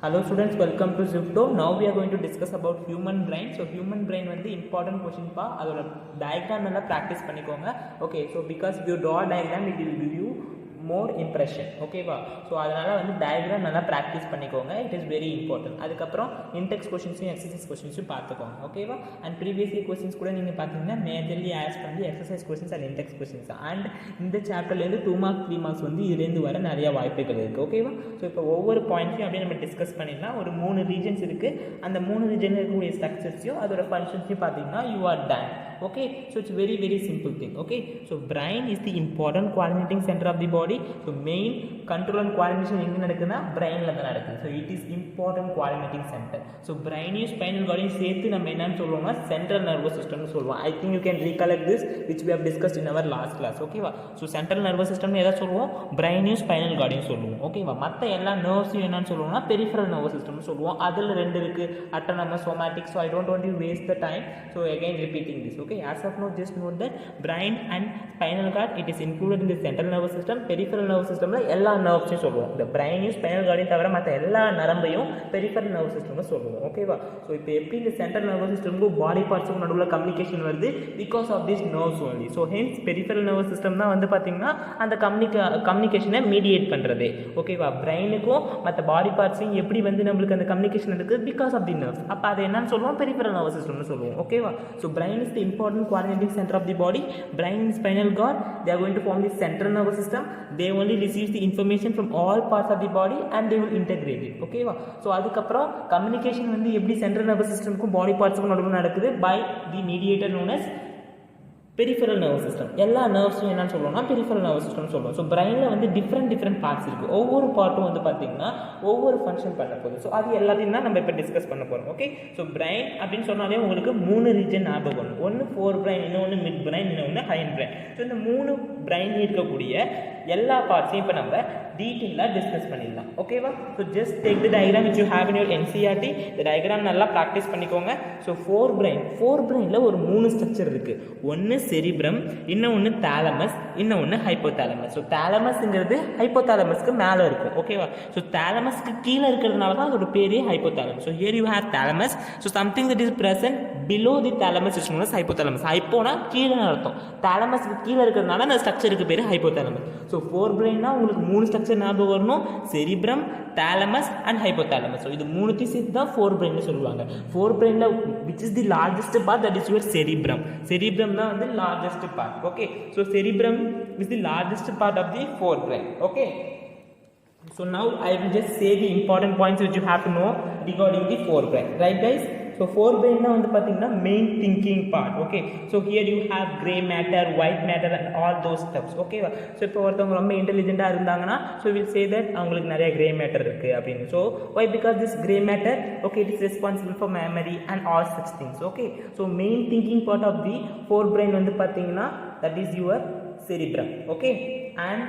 Hello students, welcome to Zipto. Now we are going to discuss about human brain. So human brain வந்து important question பா, அதோட diagram நல்லா practice பண்ணிக்கோங்க. Okay, so because you draw a diagram, it will give you more impression. ஓகேவா? So அதனால் வந்து diagram நல்லா practice பண்ணிக்கோங்க. It is very important. அதுக்கப்புறம் இன்டெக்ஸ் கொஷின்ஸையும் எக்ஸசைஸ் கொஷின்ஸும் பார்த்துக்கோங்க. ஓகேவா? அண்ட் ப்ரீவியஸ் இயர் கொஷின்ஸ் கூட நீங்கள் பார்த்தீங்கன்னா மேஜர்லி ஆஸ் பண்ணி exercise questions and index questions. And இந்த சாப்டர்லேருந்து 2 மார்க்ஸ் 3 மார்க்ஸ் வந்து இதுலேருந்து வர நிறைய வாய்ப்புகள் இருக்குது. ஓகேவா? ஸோ இப்போ ஒவ்வொரு பாயிண்ட்ஸையும் அப்படியே நம்ம டிஸ்கஸ் பண்ணிடலாம். ஒரு 3 ரீஜன்ஸ் இருக்குது. அந்த 3 ரீஜனில் இருக்கக்கூடிய ஸ்ட்ரக்சர்ஸையும் அதோட ஃபங்க்ஷன்ஸையும் பார்த்தீங்கன்னா you are done. Okay, so it's very simple thing. Okay, so brain is the important coordinating center of the body. So main control and coordination எங்க நடக்குதுன்னா brainல தான் நடக்குது. So it is important coordinating center. So brain is spinal cord சேர்த்து நம்ம என்னன்னு சொல்லுவோம்னா central nervous system னு சொல்லுவோம். I think you can recollect this which we have discussed in our last class. ஓகேவா? So central nervous system னு எதை சொல்லுவோம்? brain is spinal cord னு சொல்லுவோம். ஓகேவா? மற்ற எல்லா nerves என்னன்னு சொல்லுவோம்னா peripheral nervous system னு சொல்லுவோம். அதில் 2 இருக்கு, autonomous, somatic. So I don't want to waste the time. So again repeating this. Okay, as of now just note that brain and spinal cord it is included in the central nervous system. Peripheral nervous system la ella nerves nu solluvom. The brain is spinal cord thavara matha ella நரம்பையும் peripheral nervous system nu solluvom. Okay va? So இப்போ எப்படி இந்த central nervous system க்கு body parts க்கு நடுவுல communication வருது because of these nerves only. So hence peripheral nervous system தான் வந்து பாத்தீங்கன்னா அந்த கம்யூனிகேஷனை மீடியேட் பண்றது. ஓகேவா? பிரெயினுக்கும் மற்ற பாடி பார்ட்ஸையும் எப்படி வந்து நம்மளுக்கு அந்த கம்யூனிகேஷன் இருக்குது because of the nerves. அப்போ அதை என்னன்னு சொல்லுவோம்? peripheral nervous system னு சொல்லுவோம். ஓகேவா? So brain is the important coordinating center of the body. Brain and spinal cord, they are going to form the central nervous system. They only receive the information from all parts of the body and they will integrate it. Okay va? So அதுக்கப்புறம் communication வந்து எப்படி central nervous சிஸ்டம்க்கும் பாடி பார்ட்ஸுக்கும் நடுவில் நடக்குது by the mediator known as peripheral nervous system. எல்லா நர்வ்ஸும் என்னன்னு சொல்லுவோம்னா peripheral nervous சிஸ்டம்னு சொல்லுவோம். So பிரெயினில் வந்து டிஃப்ரெண்ட் பார்ட்ஸ் இருக்குது. ஒவ்வொரு பார்ட்டும் வந்து பார்த்தீங்கன்னா ஒவ்வொரு ஃபங்க்ஷன் பண்ண போகுது. ஸோ அது எல்லாத்தையும் தான் நம்ம இப்போ டிஸ்கஸ் பண்ண போகிறோம். ஓகே, ஸோ பிரெயின் அப்படின்னு சொன்னாலே உங்களுக்கு 3 ரீஜன் ஞாபகம் வரும். ஒன்று ஃபோர் பிரெயின், இன்னொன்று மிட் பிரெயின், இன்னொன்று ஹைண்ட் பிரெயின். ஸோ இந்த 3 பிரெயின் இருக்கக்கூடிய எல்லா பார்ட்ஸையும் இப்போ நம்ம டீட்டெயிலாக டிஸ்கஸ் பண்ணிடலாம். ஓகேவா? So just take the diagram which you have in your NCERT. இந்த டயக்ராம் நல்லா ப்ராக்டிஸ் பண்ணிக்கோங்க. ஸோ ஃபோர் பிரெயினில் ஒரு 3 ஸ்ட்ரக்சர் இருக்குது. ஒன்று செரிப்ரம், இன்னொன்று தாலமஸ், இன்னொன்று ஹைப்போதாலமஸ். ஸோ தாலமஸ்ங்கிறது ஹைப்போதாலமஸ்க்கு மேலே இருக்கும். ஓகேவா? ஸோ தாலமஸ்க்கு கீழே இருக்கிறதுனால தான் அதோட பேரே hypothalamus. So here you have thalamus. So something that is present below the thalamus is known as hypothalamus. ஹைப்போனா கீழே அர்த்தம். தாலமஸ்க்கு கீழே இருக்கிறதுனால அந்த ஸ்ட்ரக்சருக்கு பேர் ஹைப்போதாலமஸ். ஸோ ஃபோர் பிரெயின்னா உங்களுக்கு 3 ஸ்ட்ரக்சர் ஞாபகம் வரணும். Cerebrum, thalamus and hypothalamus. So இது 3 சேர்த்து தான் ஃபோர் பிரெயின் சொல்லுவாங்க. ஃபோர் பிரெயினில் which is the largest part, that is your cerebrum. Cerebrum தான் வந்து largest part. Okay, so cerebrum is the largest part of the forebrain. Okay, so now I will just say the important points which you have to know regarding the forebrain, right guys? So forebrain na வந்து பாத்தீங்கன்னா main thinking part. Okay, so here you have gray matter, white matter and all those stuffs. Okay, so இப்போ ஒருத்தவங்க ரொம்ப இன்டெலிஜென்ட்டா இருந்தாங்கன்னா so we'll say that அவங்களுக்கு நிறைய gray matter இருக்கு அப்படின்னு. So why? Because this gray matter, okay, it is responsible for memory and all such things. Okay, so main thinking part of the forebrain வந்து பாத்தீங்கன்னா that is your cerebrum. Okay, and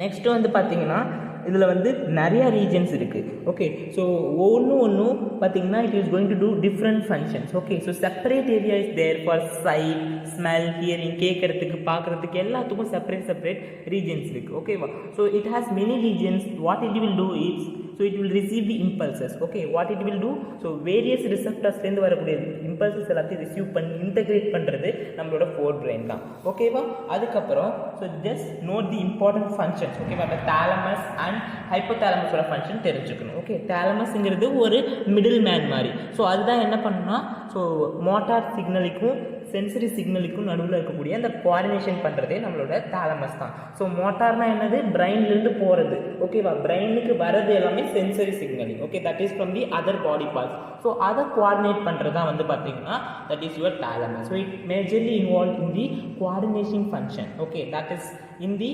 next வந்து பாத்தீங்கன்னா இதில் வந்து நிறைய regions இருக்குது. Okay, so ஒன்றும் பார்த்தீங்கன்னா it is going to do different functions. Okay, so separate area is there for sight, smell, hearing, கேட்கறதுக்கு, பார்க்குறதுக்கு எல்லாத்துக்கும் செப்பரேட் ரீஜன்ஸ் இருக்குது. ஓகேவா? So it has many regions. What it will do is, so it will receive the impulses. Okay, what it will do, so various ரிசெப்டர்ஸ்லேருந்து வரக்கூடிய impulses எல்லாத்தையும் receive பண்ணி integrate பண்ணுறது நம்மளோட ஃபோர் பிரெயின் தான். ஓகேவா? அதுக்கப்புறம் so just note the important functions. ஓகேவா? அந்த தாலமஸ் அண்ட் ஹைப்போதாலமஸோட ஃபங்க்ஷன் தெரிஞ்சுக்கணும். ஓகே, தாலமஸ்ங்கிறது ஒரு மிடில் மேன் மாதிரி. ஸோ அதுதான் என்ன பண்ணுன்னா, ஸோ மோட்டார் சிக்னலுக்கும் சென்சரி சிக்னலுக்கும் நடுவில் இருக்கக்கூடிய அந்த கோஆர்டினேஷன் பண்ணுறதே நம்மளோட தாலமஸ் தான். ஸோ மோட்டார்னா என்னது? பிரெயின்லேருந்து போகிறது. ஓகேவா? பிரெயினுக்கு வரது எல்லாமே sensory signalling. Okay, that is from the other body parts. So அதை கோஆர்டினேட் பண்ணுறது தான் வந்து பார்த்தீங்கன்னா that is your thalamus. So it majorly involve in the coordination function. Okay, that is in the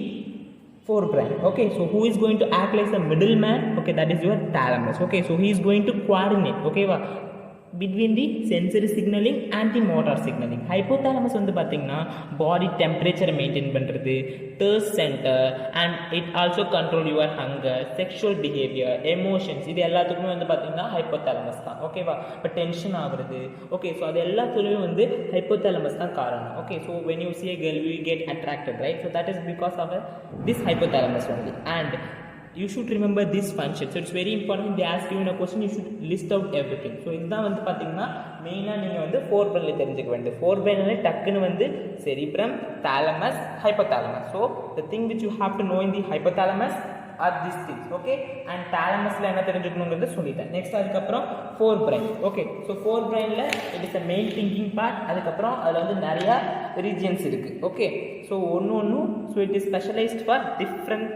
forebrain. Okay, so who is going to act like a middleman? Okay, that is your thalamus. Okay, so he is going to coordinate. Okay va? Between the sensory signaling and the motor signaling. Hypothalamus வந்து பார்த்தீங்கன்னா பாடி டெம்பரேச்சரை maintain பண்ணுறது, thirst center, and it also control your hunger, sexual behavior, emotions. இது எல்லாத்துக்குமே வந்து பார்த்தீங்கன்னா hypothalamus தான். ஓகேவா? இப்போ டென்ஷன் ஆகுறது. ஓகே, ஸோ அது எல்லாத்துலேயுமே வந்து ஹைப்போதாலமஸ் தான் காரணம். Okay, so when you see a girl you get attracted, right? So that is because of this hypothalamus only. And you should remember this function. So it's very important. They ask you in a question, you should list out everything. So இதுதான் வந்து பார்த்தீங்கன்னா மெயினாக நீங்கள் வந்து four பிரெயினில் தெரிஞ்சுக்க வேண்டியது. Four பிரெயினில் டக்குன்னு வந்து cerebrum, thalamus, hypothalamus. So the thing which you have to know in the hypothalamus are this things. Okay, and தாலமஸில் என்ன தெரிஞ்சுக்கணுங்கிறது சொல்லிட்டேன். நெக்ஸ்ட் அதுக்கப்புறம் fore brain. Okay, so fore பிரெயினில் it is a main thinking part. அதுக்கப்புறம் அதில் வந்து நிறையா ரீஜியன்ஸ் இருக்குது. ஓகே, ஸோ ஒன்று so it is specialised for different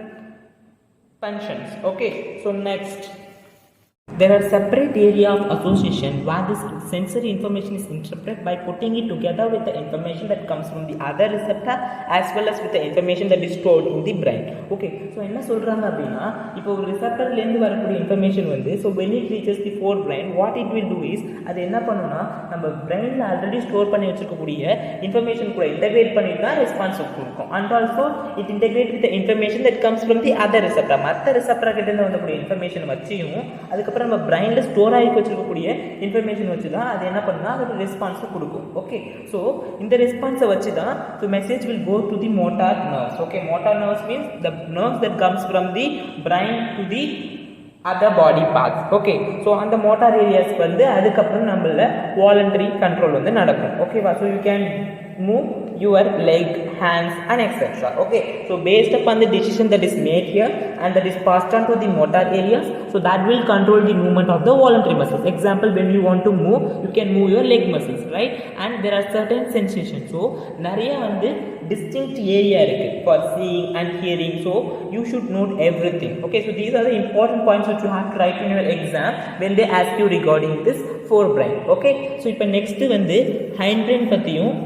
functions. Okay, so next there are separate area of association where this sensory information is interpreted by putting it together with the information that comes from the other receptor as well as with the information that is stored in the brain. Okay, so என்ன சொல்றாங்க அப்படின்னா இப்போ ஒரு ரிசெப்டர்ல இருந்து வரக்கூடிய information வந்து so when it reaches the forebrain what it will do is அது என்ன பண்ணும்னா நம்ம பிரெயின்ல ஆல்ரெடி ஸ்டோர் பண்ணி வச்சிருக்கக்கூடிய இன்ஃபர்மேஷன் கூட இன்டகிரேட் பண்ணிட்டு தான் ரெஸ்பான்ஸ் கொடுக்கும். And also it integrate with information that comes from the other receptor. மற்ற ரிசெப்டர் கிட்ட இருந்து வரக்கூடிய இன்ஃபர்மேஷன் வச்சியும் அதுக்கப்புறம் நம்ம பிரெயினில் ஸ்டோர் ஆகி வச்சிருக்கக்கூடிய இன்ஃபர்மேஷன் வச்சு தான் அது என்ன பண்ணா அதோட ரெஸ்பான்ஸை கொடுக்கும். ஓகே, ஸோ இந்த ரெஸ்பான்ஸை வச்சு தான் so message will go to the motor nerves. Okay, motor nerves means the nerves that comes from the brain to the other body parts. Okay, so அந்த மோட்டார் ஏரியாஸ் வந்து அதுக்கப்புறம் நம்மள வாலண்டரி கண்ட்ரோல் வந்து நடக்கும். ஓகேவா, so you can move your leg, hands and etc. Okay, so based upon the decision that is made here and that is passed on to the motor areas, so that will control the movement of the voluntary muscles. Example, when you want to move, you can move your leg muscles, right? And there are certain sensations. So நிறைய வந்து distinct area இருக்கு for seeing and hearing, so you should note everything. Okay, so these are the important points which you have to write in your exam when they ask you regarding this forebrain. Okay, so இப்போ next வந்து hindbrain பத்தியும்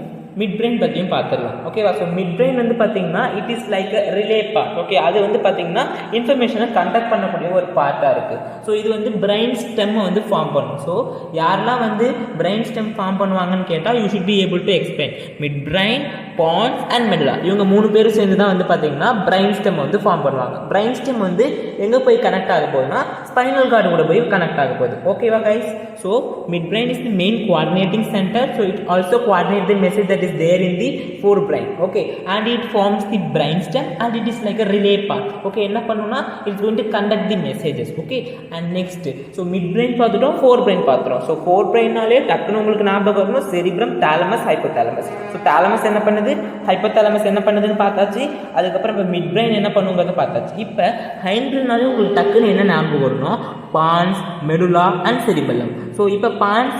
mid brain பற்றியும் பார்த்துடலாம். ஓகேவா, so mid brain வந்து பார்த்தீங்கன்னா it is like a relay part. Okay, அது வந்து பார்த்தீங்கன்னா இன்ஃபர்மேஷனை கண்டக்ட் பண்ணக்கூடிய ஒரு பார்ட்டாக இருக்குது. ஸோ இது வந்து பிரெயின் ஸ்டெம்மை வந்து ஃபார்ம் பண்ணும். ஸோ யாரெல்லாம் வந்து பிரெயின் ஸ்டெம் ஃபார்ம் பண்ணுவாங்கன்னு கேட்டால் you should be able to explain mid brain, pons and medulla. இவங்க மூணு பேரும் சேர்ந்து தான் வந்து பார்த்தீங்கன்னா பிரெயின் ஸ்டெம் வந்து ஃபார்ம் பண்ணுவாங்க. பிரெயின் ஸ்டெம் வந்து எங்கே போய் கனெக்ட் ஆக போகுதுன்னா ஸ்பைனல் கார்டு கூட போய் கனெக்ட் ஆக போகுது. ஓகேவா guys, so mid brain is the main coordinating centre. So it also coordinate the message that is there in the forebrain. Okay, and it forms the brainstem and it is like a relay part. Okay, என்ன பண்ணுனா it's going to conduct the messages. Okay, and next so midbrain பார்த்துட்டோம், forebrain பார்த்துறோம். so forebrainனாலே டக்குனு உங்களுக்கு ஞாபகம் வரணும் cerebrum, thalamus, hypothalamus. so thalamus என்ன பண்ணுது, hypothalamus என்ன பண்ணுதுன்னு பார்த்தாச்சு. அதுக்கப்புறம் இப்போ midbrain என்ன பண்ணுங்கிறத பார்த்தாச்சு. இப்போ hindbrainனாலே உங்களுக்கு டக்குனு என்ன ஞாபகம் வரணும், pons, medulla and cerebellum. so இப்போ pons,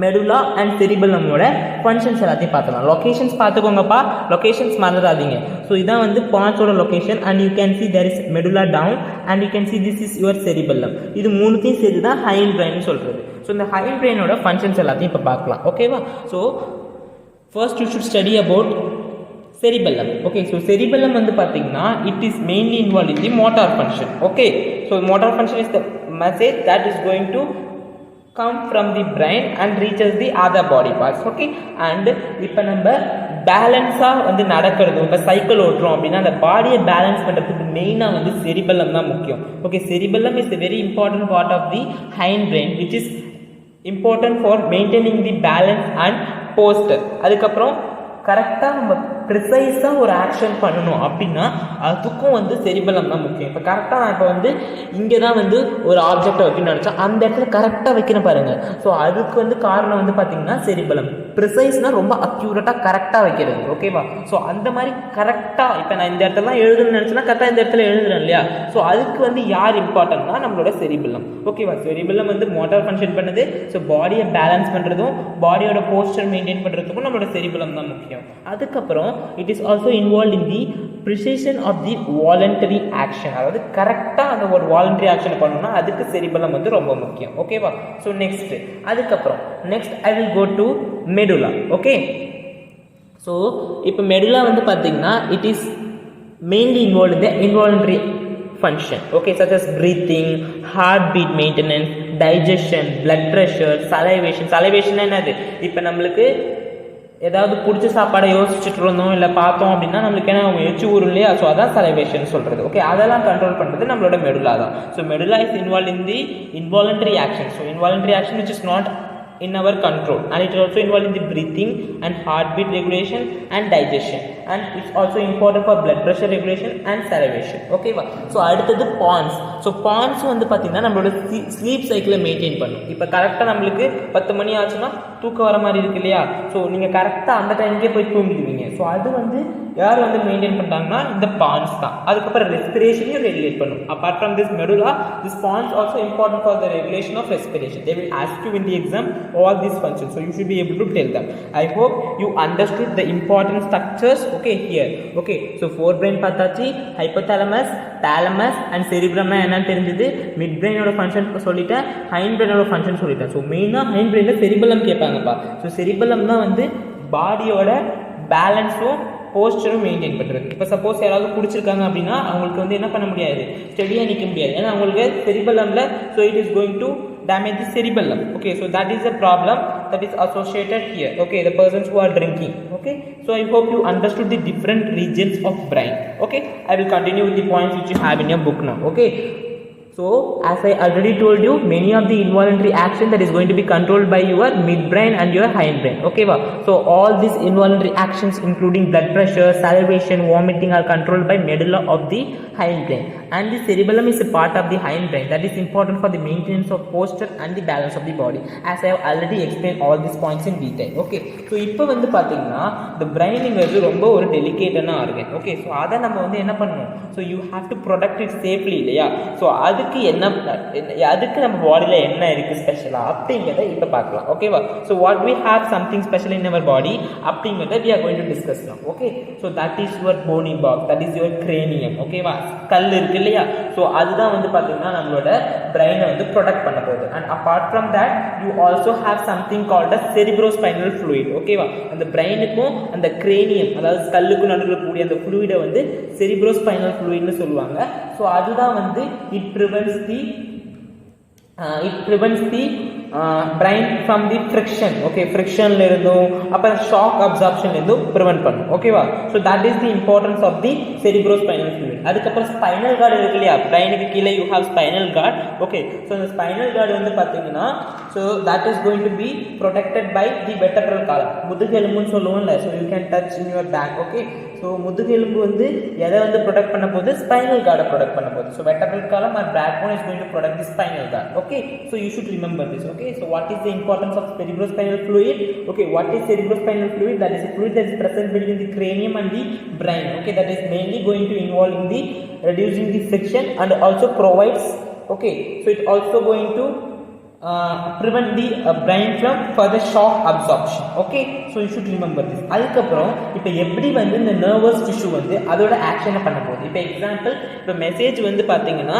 மெடுலா அண்ட் செரிபெல்லமோட ஃபங்க்ஷன்ஸ் எல்லாத்தையும் பார்த்துக்கலாம். லொக்கேஷன்ஸ் பார்த்துக்கோங்கப்பா, லொக்கேஷன்ஸ் மறந்துடாதீங்க. ஸோ இதான் வந்து பான்ஸோட location and you can see there is medulla down and you can see this is your cerebellum. இது மூணுத்தையும் சேர்த்து தான் ஹைண்ட் பிரெயின் சொல்கிறது. ஸோ இந்த ஹைண்ட் பிரெயினோட ஃபங்க்ஷன்ஸ் எல்லாத்தையும் இப்போ பார்க்கலாம். ஓகேவா, so first you should study about cerebellum. Okay, so cerebellum வந்து பார்த்தீங்கன்னா it is mainly involved in the motor function. Okay, so motor function is the message that is going to come from the brain and reaches the other body parts. Okay, and இப்போ நம்ம பேலன்ஸாக வந்து நடக்கிறது, இப்போ cycle ஓட்டுறோம் அப்படின்னா அந்த பாடியை balance பண்ணுறதுக்கு மெயினாக வந்து செரிபெல்லம் தான் முக்கியம். Okay, cerebellum is a very important part of the hind brain which is important for maintaining the balance and posture. அதுக்கப்புறம் கரெக்டாக நம்ம ப்ரிசைஸாக ஒரு ஆக்ஷன் பண்ணணும் அப்படின்னா அதுக்கும் வந்து செரிபெல்லம் தான் முக்கியம். இப்போ கரெக்டாக நான் இப்போ வந்து இங்கே தான் வந்து ஒரு ஆப்ஜெக்டை வைக்கணும்னு நினச்சா அந்த இடத்துல கரெக்டாக வைக்கணும் பாருங்கள். ஸோ அதுக்கு வந்து காரணம் வந்து பார்த்திங்கன்னா செரிபெல்லம். ப்ரிசைஸ்னால் ரொம்ப அக்யூரேட்டாக கரெக்டாக வைக்கிறது. ஓகேவா, ஸோ அந்த மாதிரி கரெக்டாக இப்போ நான் இந்த இடத்துலலாம் எழுதுன்னு நினச்சேன்னா கரெக்டாக இந்த இடத்துல எழுதுறேன் இல்லையா, ஸோ அதுக்கு வந்து யார் இம்பார்ட்டன்ட்னா நம்மளோட செரிபெல்லம். ஓகேவா, செரிபெல்லம் வந்து மோட்டார் ஃபங்க்ஷன் பண்ணுது. ஸோ பாடியை பேலன்ஸ் பண்ணுறதும் பாடியோட போஸ்டர் மெயின்டைன் பண்ணுறதுக்கும் நம்மளோட செரிபெல்லம் தான் முக்கியம். அதுக்கப்புறம் it is also involved in the precision of the voluntary action. அதாவது கரெக்டாக அந்த ஒரு வாலண்டரி ஆக்ஷன் பண்ணணும்னா அதுக்கு செரிபெல்லம் வந்து ரொம்ப முக்கியம். ஓகேவா, ஸோ நெக்ஸ்ட் அதுக்கப்புறம் next I will go to medulla. Okay, so இப்போ மெடுலா வந்து பார்த்தீங்கன்னா it is mainly involve in the involuntary function. Okay, such as breathing, heartbeat maintenance, digestion, blood pressure, salivation. Salivation என்னது, இப்போ நம்மளுக்கு ஏதாவது பிடிச்ச சாப்பாடை யோசிச்சுட்டு இருந்தோம் இல்லை பார்த்தோம் அப்படின்னா நம்மளுக்கு என்ன எச்சு ஊரும் இல்லையா, ஸோ அதான் சலைவேஷன் சொல்கிறது. ஓகே, அதெல்லாம் கண்ட்ரோல் பண்ணுறது நம்மளோட மெடுலா தான். So medulla is involve in the involuntary action. So involuntary action which is not in our control and it is also involved in the breathing and heartbeat regulation and digestion. and it's also important for blood pressure regulation and salivation. ஓகேவா? So அடுத்தது பான்ஸ். So pons வந்து பார்த்தீங்கன்னா நம்மளோட sleep சைக்கிளை maintain பண்ணும். இப்போ கரெக்டாக நம்மளுக்கு 10 மணி ஆச்சுன்னா தூக்கம் வர மாதிரி இருக்கு இல்லையா? ஸோ நீங்கள் கரெக்டாக அந்த டைமுக்கே போய் தூங்கிடுவீங்க. ஸோ அது வந்து யார் வந்து மெயின்டைன் பண்ணுறாங்கன்னா இந்த பான்ஸ் தான். அதுக்கப்புறம் ரெஸ்பிரேஷனையும் ரெகுலேட் பண்ணும். Apart from this medulla, this pons also important for the regulation of respiration. They will ask you in the exam all these functions, so you should be able to tell them. I hope you understood the important structures, okay, here. Okay, so forebrain பார்த்தாச்சு, hypothalamus, thalamus and cerebrum என்னன்னு தெரிஞ்சது. மிட்பிரெயின் ஓட function சொல்லிட்டேன், ஹைண்ட்பிரெயின் ஓட function சொல்லிட்டேன். So மெயினாக ஹைண்ட்பிரெயினில் cerebellum கேட்பாங்கப்பா. So cerebellum தான் வந்து பாடியோட பேலன்ஸும் போஸ்டரும் மெயின்டைன் பண்ணுறது. இப்போ சப்போஸ் யாராவது குடிச்சிருக்காங்க அப்படின்னா அவங்களுக்கு வந்து என்ன பண்ண முடியாது, ஸ்டெடியாக நிற்க முடியாது. ஏன்னா அவங்களுக்கு செரிபலமில், so it is going to damage the cerebellum. Okay, so that is a problem that is associated here. Okay, the persons who are drinking. Okay, so I hope you understood the different regions of brain. Okay, I will continue with the points which you have in your book now. Okay, so as I already told you, many of the involuntary action that is going to be controlled by your midbrain and your hindbrain. Okay, so all these involuntary actions including blood pressure, salivation, vomiting are controlled by medulla of the hindbrain, and the cerebellum is a part of the hindbrain that is important for the maintenance of posture and the balance of the body, as I have already explained all these points in detail. Okay, so இப்போ வந்து பாத்தீங்கன்னா the brainங்கிறது ரொம்ப ஒரு டெலிகேட்டான organ. Okay, so அதை நம்ம வந்து என்ன பண்ணணும், so you have to protect it safely இல்லையா? ஸோ அதுக்கு நம்ம பாடியில் என்ன இருக்குது ஸ்பெஷலாக அப்படிங்கிறத இப்போ பார்க்கலாம். ஓகேவா? So what we have something special in our body அப்படிங்கிறத we are going to discuss now. Okay, so that is your bony box, that is your cranium. ஓகேவா? கல் இருக்கு இல்லையா? ஸோ அதுதான் வந்து பார்த்தீங்கன்னா நம்மளோட பிரெயினை வந்து ப்ரொடெக்ட் பண்ண போகுது. And apart from that you also have something called as cerebrospinal fluid. ஓகேவா? அந்த பிரெயினுக்கும் அந்த கிரேனியம், அதாவது ஸ்கல்லுக்கும் நடுவில் கூடிய அந்த ஃப்ளூயிடை வந்து செரிப்ரோஸ்பைனல் ஃப்ளூயிட்னு சொல்லுவாங்க. ஸோ அதுதான் வந்து it prevents the brain from the friction. Okay, frictionல இருந்தும் அப்புறம் ஷாக் அப்சார்ப்ஷன்ல இருந்தும் ப்ரிவென்ட் பண்ணும். ஓகேவா? So that is the importance of the cerebrospinal fluid. அதுக்கப்புறம் ஸ்பைனல் கார்டு இருக்கு இல்லையா? பிரெயினுக்கு கீழே you have spinal cord. Okay, so இந்த ஸ்பைனல் கார்டு வந்து பார்த்தீங்கன்னா so that is going to be protected by the vertebral column. முதுகெலும்புன்னு சொல்லுவோம்ல, so you can touch in your back. Okay, so முதுகெலும்பு வந்து எதை வந்து ப்ரொடெக்ட் பண்ண போகுது? ஸ்பைனல் கார்டை ப்ரொடெக்ட் பண்ண போகுது. So vertebral column or back bone is going to protect the spinal cord. Okay, so you should remember this. Okay, so what is the importance of cerebrospinal fluid? Okay, what is cerebrospinal fluid? That is a fluid that is present between the cranium and the brain. Okay, that is mainly going to involve in the reducing the friction and also provides, okay, so it also going to prevent the brain from further shock absorption. Okay, so you should remember this. அதுக்கப்புறம் இப்போ எப்படி வந்து இந்த nervous tissue வந்து அதோட ஆக்ஷனை பண்ண போகுது. இப்போ எக்ஸாம்பிள், இப்போ மெசேஜ் வந்து பார்த்தீங்கன்னா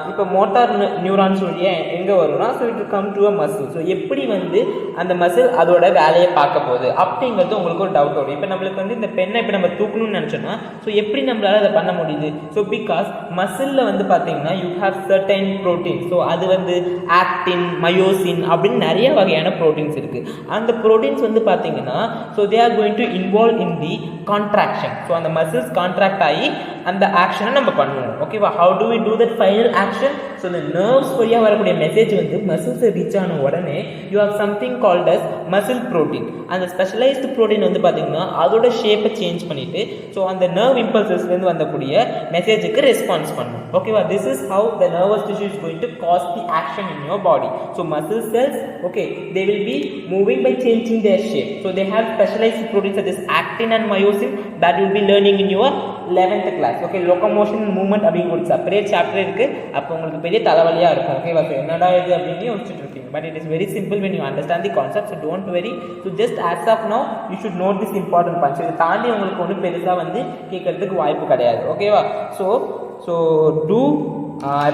இப்போ மோட்டார் நியூரான்ஸ் வழியா எங்கே வரும்னா, so it come to a muscle. So எப்படி வந்து அந்த மசில் அதோட வேலையை பார்க்க போகுது அப்படிங்கிறது உங்களுக்கு ஒரு டவுட் வரும். இப்போ நம்மளுக்கு வந்து இந்த பெண்ணை இப்போ நம்ம தூக்கணும்னு நினச்சோன்னா ஸோ எப்படி நம்மளால அதை பண்ண முடியுது? ஸோ பிகாஸ் மசிலில் வந்து பார்த்தீங்கன்னா you have certain protein. So அது வந்து ஆக்டின், மயோசின் அப்படின்னு நிறைய வகையான ப்ரோட்டீன்ஸ் இருக்குது. அந்த ப்ரோட்டீன்ஸ் வந்து பார்த்தீங்கன்னா so they are going to involve in the contraction. So அந்த மசில்ஸ் கான்ட்ராக்ட் ஆகி அந்த ஆக்ஷனை நம்ம பண்ணுவோம். ஓகேவா? How do we do that final action? So இந்த நர்வ்ஸ் வழியாக வரக்கூடிய மெசேஜ் வந்து மசில்ஸை ரீச் ஆன உடனே you have something called as muscle protein. அந்த ஸ்பெஷலைஸ்டு ப்ரோட்டீன் வந்து பார்த்தீங்கன்னா அதோட ஷேப்பை சேஞ்ச் பண்ணிட்டு ஸோ அந்த நர்வ் இம்பல்சஸ்லேருந்து வந்தக்கூடிய மெசேஜுக்கு ரெஸ்பான்ஸ் பண்ணும். ஓகேவா? This is how the nervous tissue is going to cause the action in your body. So muscle cells, okay, they will be moving by changing their shape. So they have specialised proteins such as actin and myosin that you will be learning in your 11th class. Okay, locomotion and movement அப்படிங்க ஒரு separate chapter இருக்கு. அப்போ உங்களுக்கு பெரிய தலைவலியா இருக்கும். ஓகேவா? So என்னடா இது அப்படின்னு யோசிச்சுட்டு இருக்கீங்க. But it is very simple when you understand the concept. So don't worry. So just as of now you should note this important point. இதை தாண்டி உங்களுக்கு ஒன்றும் பெருசாக வந்து கேட்கறதுக்கு வாய்ப்பு கிடையாது. ஓகேவா? So do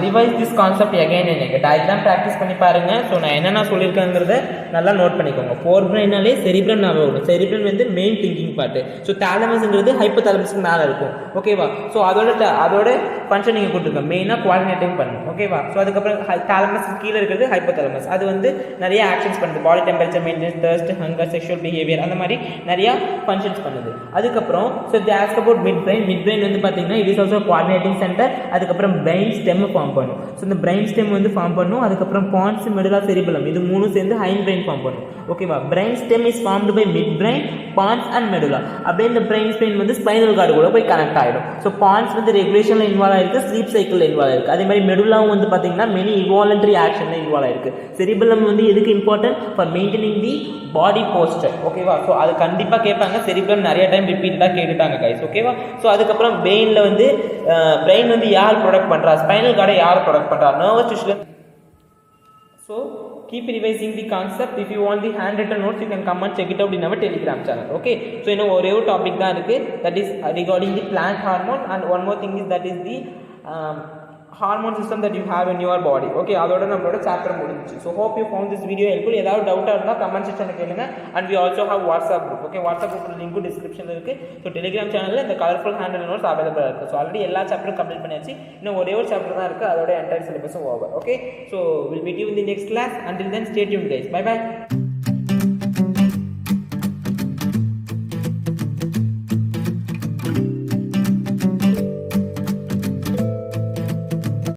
revise this concept again எனக்கு டயக்ராம் ப்ராக்டிஸ் பண்ணி பாருங்கள். ஸோ நான் என்னென்ன சொல்லியிருக்கேங்கிறத நல்லா நோட் பண்ணிக்கோங்க. ஃபோர் பிரெயினாலே செரிப்ரம் ஞாபகம் வரும். செரிப்ரம் வந்து மெயின் திங்கிங் பார்ட்டு. ஸோ தாலமஸ்ங்கிறது ஹைப்போதாலமஸ்க்கு மேலே இருக்கும். ஓகேவா? ஸோ அதோட ஃபங்க்ஷன் நீங்கள் கொடுத்துருக்கோம். மெயினாக கோஆர்டினேட்டிங் பண்ணணும். ஓகேவா? ஸோ அதுக்கப்புறம் தாலமஸ்க்கு கீழே இருக்கிறது ஹைப்போதாலமஸ். அது வந்து நிறைய ஆக்ஷன்ஸ் பண்ணுது. Body temperature maintenance, thirst, hunger, sexual behaviour, அந்த மாதிரி நிறையா ஃபங்க்ஷன்ஸ் பண்ணுது. அதுக்கப்புறம் so the ask about mid brain. Mid brain வந்து பார்த்தீங்கன்னா it is also coordinating centre. அதுக்கப்புறம் பிரெயின் ஸ்டெம் ஃபார்ம் பண்ணும். ஸோ இந்த பிரெயின் ஸ்டெம் வந்து ஃபார்ம் பண்ணும். அதுக்கப்புறம் பான்ஸ், மெடுலா, செரிபெல்லம் இது மூணும் சேர்ந்து ஹைண்ட் பிரெயின் ஃபார்ம் பண்ணும். ஓகேவா? Brain stem is formed by mid brain, pons and medulla. அப்படியே இந்த பிரெயின் ஸ்டெம் வந்து ஸ்பைனல் கார்டு கூட போய் கனெக்ட் ஆகிடும். ஸோ பான்ஸ் வந்து ரெகுலேஷனில் இன்வால்வ் ஆயிருக்கு, ஸ்லீப் சைக்கிளில் இன்வால்வ் ஆயிருக்கு. அதே மாதிரி மெடுலாவும் வந்து பார்த்தீங்கன்னா மெனி இன்வாலண்டரி ஆக்ஷனில் இன்வால்வ் ஆயிருக்கு. செரிபெல்லம் வந்து எதுக்கு important? For maintaining the body posture. ஓகேவா? ஸோ அது கண்டிப்பாக கேட்பாங்க. செரிபெல்லம் நிறைய டைம் ரிப்பீட்டாக கேட்டுட்டாங்க கைஸ். ஓகேவா? ஸோ அதுக்கப்புறம் பிரெயினில் வந்து பிரெயின் வந்து யார் ப்ரொடக்ட் பண்ணுறா, ஸ்பைனல் கார்டை யார் ப்ரொடக்ட் பண்ணுறா, nervous tissue. So keep revising the concept. If you want the handwritten notes, you can come and check it out in our Telegram channel. Okay, so இன்னும் ஒரே ஒரு டாபிக் தான் இருக்கு, that is regarding the plant hormone, and one more thing is that is the hormone system that you have in your body. Okay, அதோட நம்மளோட chapter முடிஞ்சிச்சு. So hope you found this video helpful. ஏதாவது டவுட்டாக இருந்தால் comment செக்ஷனில் கேளுங்க. And we also have WhatsApp group. Okay, WhatsApp group link டிஸ்கிரிப்ஷனில் இருக்குது. ஸோ டெலிகிராம் சேனலில் இந்த கலர்ஃபுல் ஹேண்ட் நோட்ஸ் அவைலபிளாக இருக்குது. ஸோ ஆல்ரெடி எல்லா சாப்டரும் கம்ப்ளீட் பண்ணியாச்சு. இன்னும் ஒரே ஒரு சாப்டர் தான் இருக்குது, அதோட என்டையர் சிலபஸும் over. Okay, so will meet you in the next class. Until then, stay tuned guys. Bye bye.